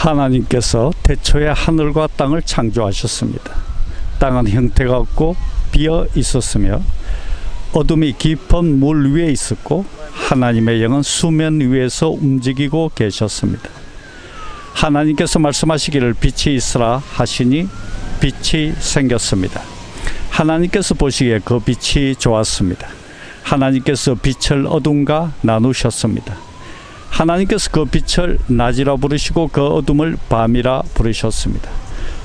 하나님께서 태초에 하늘과 땅을 창조하셨습니다. 땅은 형태가 없고 비어 있었으며 어둠이 깊은 물 위에 있었고 하나님의 영은 수면 위에서 움직이고 계셨습니다. 하나님께서 말씀하시기를 빛이 있으라 하시니 빛이 생겼습니다. 하나님께서 보시기에 그 빛이 좋았습니다. 하나님께서 빛을 어둠과 나누셨습니다. 하나님께서 그 빛을 낮이라 부르시고 그 어둠을 밤이라 부르셨습니다.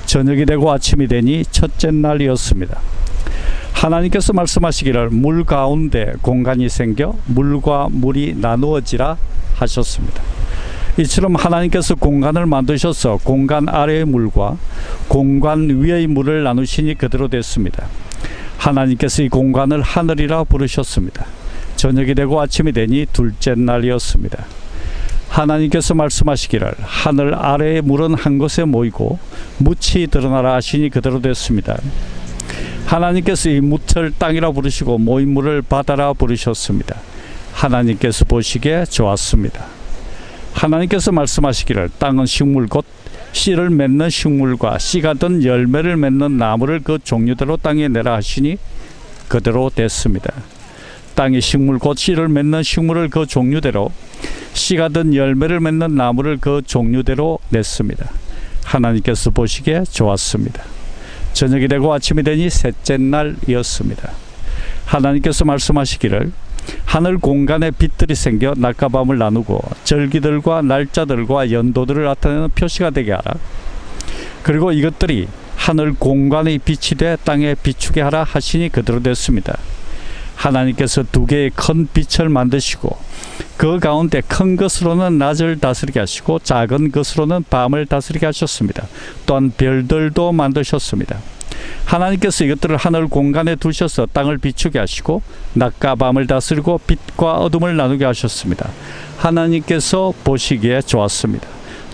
저녁이 되고 아침이 되니 첫째 날이었습니다. 하나님께서 말씀하시기를 물 가운데 공간이 생겨 물과 물이 나누어지라 하셨습니다. 이처럼 하나님께서 공간을 만드셔서 공간 아래의 물과 공간 위의 물을 나누시니 그대로 됐습니다. 하나님께서 이 공간을 하늘이라 부르셨습니다. 저녁이 되고 아침이 되니 둘째 날이었습니다. 하나님께서 말씀하시기를 하늘 아래의 물은 한 곳에 모이고 묻이 드러나라 하시니 그대로 됐습니다. 하나님께서 이 묻을 땅이라 부르시고 모인 물을 바다라 부르셨습니다. 하나님께서 보시기에 좋았습니다. 하나님께서 말씀하시기를 땅은 식물 곧 씨를 맺는 식물과 씨가 든 열매를 맺는 나무를 그 종류대로 땅에 내라 하시니 그대로 됐습니다. 땅이 식물 곧 씨를 맺는 식물을 그 종류대로 씨가 든 열매를 맺는 나무를 그 종류대로 냈습니다. 하나님께서 보시기에 좋았습니다. 저녁이 되고 아침이 되니 셋째 날이었습니다. 하나님께서 말씀하시기를 하늘 공간에 빛들이 생겨 낮과 밤을 나누고 절기들과 날짜들과 연도들을 나타내는 표시가 되게 하라. 그리고 이것들이 하늘 공간의 빛이 돼 땅에 비추게 하라 하시니 그대로 됐습니다. 하나님께서 두 개의 큰 빛을 만드시고 그 가운데 큰 것으로는 낮을 다스리게 하시고 작은 것으로는 밤을 다스리게 하셨습니다. 또한 별들도 만드셨습니다. 하나님께서 이것들을 하늘 공간에 두셔서 땅을 비추게 하시고 낮과 밤을 다스리고 빛과 어둠을 나누게 하셨습니다. 하나님께서 보시기에 좋았습니다.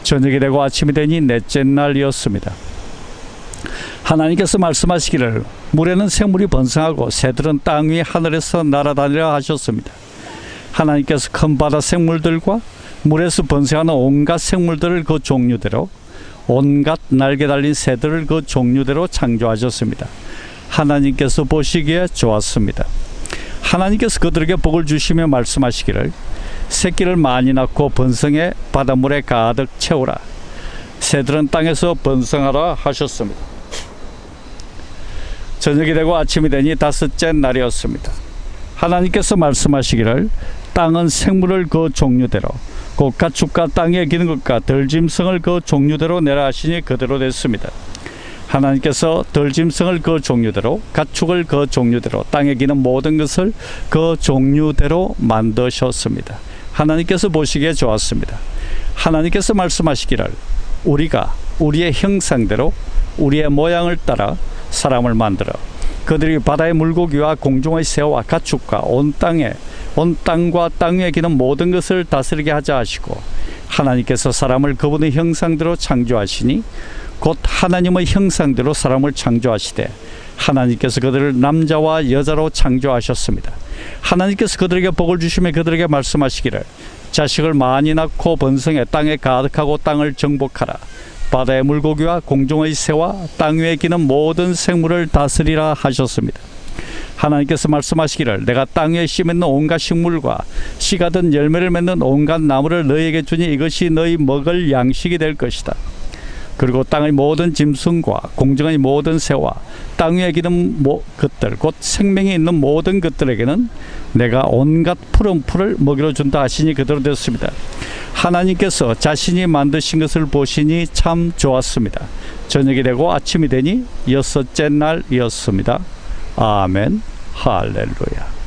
저녁이 되고 아침이 되니 넷째 날이었습니다. 하나님께서 말씀하시기를 물에는 생물이 번성하고 새들은 땅 위 하늘에서 날아다니라 하셨습니다. 하나님께서 큰 바다 생물들과 물에서 번성하는 온갖 생물들을 그 종류대로 온갖 날개 달린 새들을 그 종류대로 창조하셨습니다. 하나님께서 보시기에 좋았습니다. 하나님께서 그들에게 복을 주시며 말씀하시기를 새끼를 많이 낳고 번성해 바닷물에 가득 채우라. 새들은 땅에서 번성하라 하셨습니다. 저녁이 되고 아침이 되니 다섯째 날이었습니다. 하나님께서 말씀하시기를 땅은 생물을 그 종류대로 곧 가축과 땅에 기는 것과 들짐승을 그 종류대로 내라 하시니 그대로 됐습니다. 하나님께서 들짐승을 그 종류대로 가축을 그 종류대로 땅에 기는 모든 것을 그 종류대로 만드셨습니다. 하나님께서 보시기에 좋았습니다. 하나님께서 말씀하시기를 우리가 우리의 형상대로 우리의 모양을 따라 사람을 만들어 그들이 바다의 물고기와 공중의 새와 가축과 온 땅과 땅 위에 기는 모든 것을 다스리게 하자 하시고 하나님께서 사람을 그분의 형상대로 창조하시니 곧 하나님의 형상대로 사람을 창조하시되 하나님께서 그들을 남자와 여자로 창조하셨습니다. 하나님께서 그들에게 복을 주시며 그들에게 말씀하시기를 자식을 많이 낳고 번성해 땅에 가득하고 땅을 정복하라. 바다의 물고기와 공중의 새와 땅 위에 기는 모든 생물을 다스리라 하셨습니다. 하나님께서 말씀하시기를 내가 땅 위에 씨 맺는 온갖 식물과 씨가 든 열매를 맺는 온갖 나무를 너희에게 주니 이것이 너희 먹을 양식이 될 것이다. 그리고 땅의 모든 짐승과 공중의 모든 새와 땅 위에 기는 것들 곧 생명이 있는 모든 것들에게는 내가 온갖 푸른 풀을 먹이로 준다 하시니 그대로 됐습니다. 하나님께서 자신이 만드신 것을 보시니 참 좋았습니다. 저녁이 되고 아침이 되니 여섯째 날이었습니다. 아멘. 할렐루야.